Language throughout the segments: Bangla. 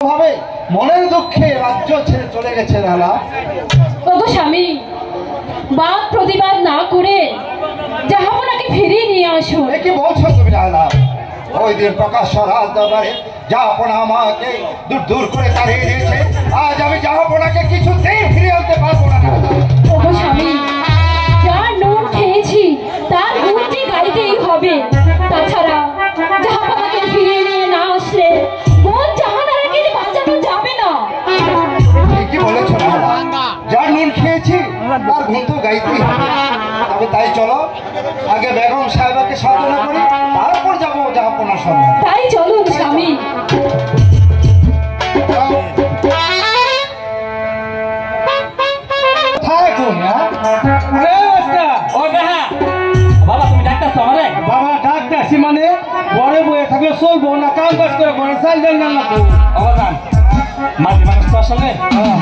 ভাবে মনের দুঃখে রাজ্য ছেড়ে চলে গেছে লালা। ওগো স্বামী, বাদ প্রতিবাদ না করে জাহাপনাকে ফিরিয়ে নিয়ে আসো। কি বলছো তুমি লালা? ওই দিন প্রকাশ্য রাজ দরবারে জাহাপনা আমাকে দূর দূর করে তাড়িয়ে দিয়েছে। আজ আমি জাহাপনাকে কিছুতেই ফিরিয়ে আনতে পারবো না। ওগো স্বামী, যার নুন খেয়েছি তার নুনটি গাইতেই হবে। তাছাড়া জাহাপনাকে ফিরিয়ে নিয়ে না আসলে মন জাহানারাকে বাঁচানো যাবে না। কি বলেছো লালা? যার নুন খেয়েছি তার গুণ তো গাইতেই হবে। তবে তাই চলো, আগে বেগম সাহেবাকে সাধনা করি, তারপর যাবো জাহাপনার সন্ধানে। তাই চলুন স্বামী। বাবা ডাকতেছি মানে ঘরে বয়ে থাকলে চলবো না, কাম কাজ করে ঘরে চাল দেন না অবদান মাঝে মাঝে তো আসলে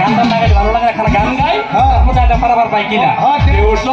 গানটা না গাইলে ভালো লাগে, এখানে গান গাই মোটাটা পারাবার পাই কিনা উঠলো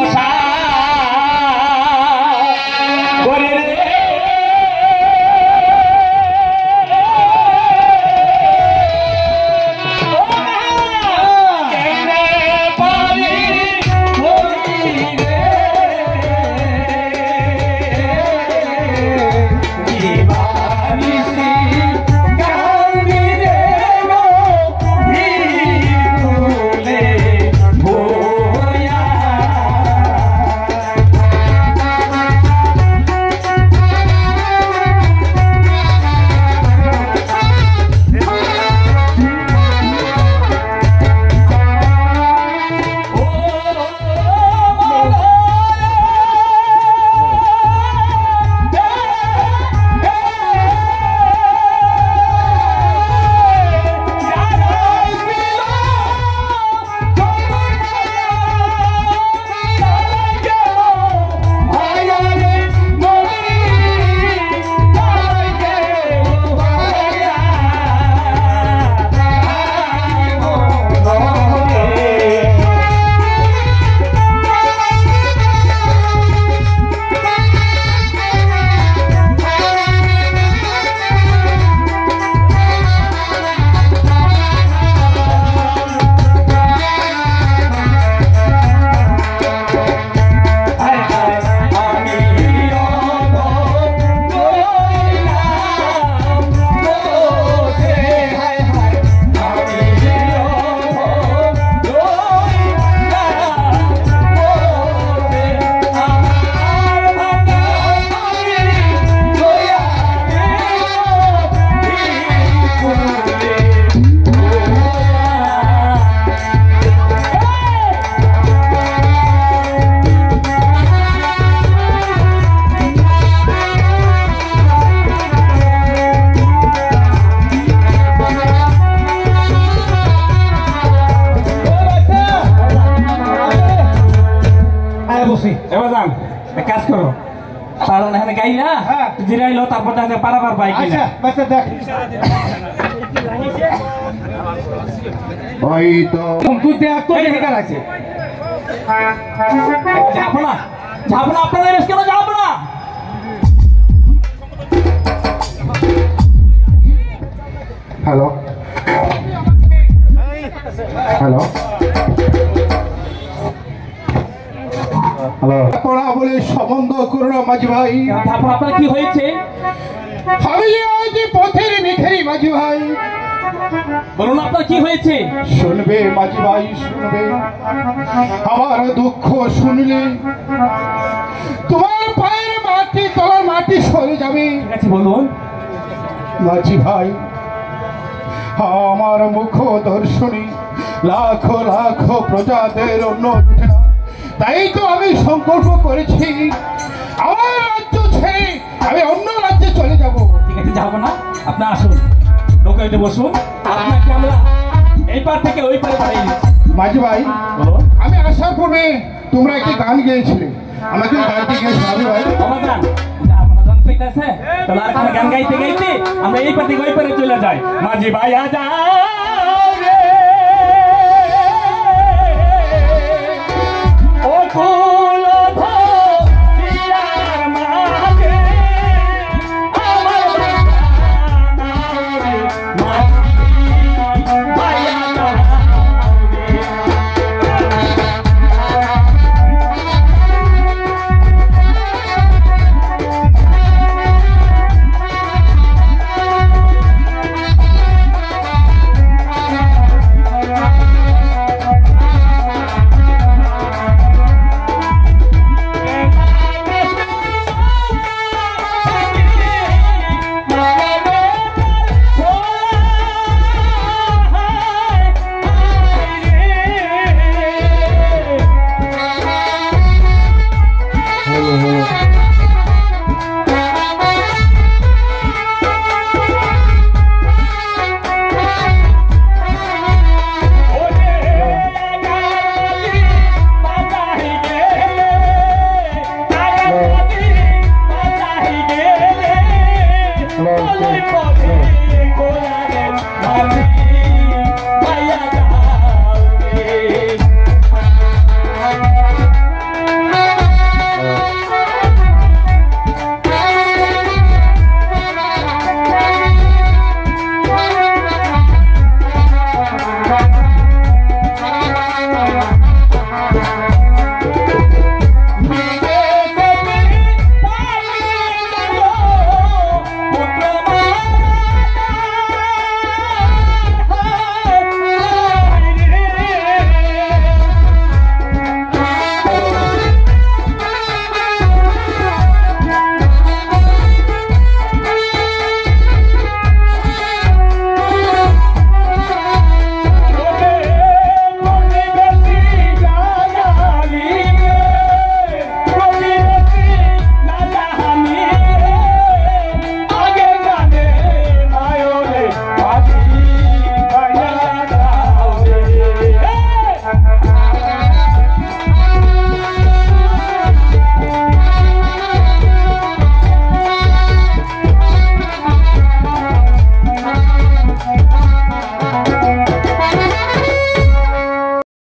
কাজ করো এখানে গাই না জিরাইলো, তারপর পারাবার পাই কিনা ওই তো তুই দেখ তো এখানে আছে। যাবো না, যাবো না, আপনাদের কেন যাবো না? হ্যালো হ্যালো হ্যালো, পড়া বলে সম্বন্ধ করো না মাঝি ভাই। তারপর আপনার কি হয়েছে? আমি যে পথের ভিখারি মাঝি ভাই। বলুন আপনার কি হয়েছে? শুনবে মাঝি ভাই, শুনবে। আমার দুঃখ শুনলে তোমার পায়ের মাটি, তলার মাটি সরে যাবে। ঠিক আছে বলুন মাঝি ভাই, আমার মুখ দর্শনী লাখো লাখো প্রজাদের অন্য, তাই তো আমি সংকল্প করেছি আমার রাজ্য ছেড়ে আমি অন্য রাজ্যে চলে যাব। ঠিক আছে, যাবো না, আপনি আসুন, নৌকাতে বসুন, আপনাকে আমরা এই পার থেকে ওই পারে পাঠাই দিচ্ছি। মাঝি ভাই, আমি আসার পূর্বে তোমরা একটি গান গেয়েছিলে, আমাকে গাইতে গিয়েছিল মাঝি ভাই। গান গাইতে গাইতে আমরা এই পার থেকে ওই পারে চলে যাই। মাঝি ভাই আজা রাতে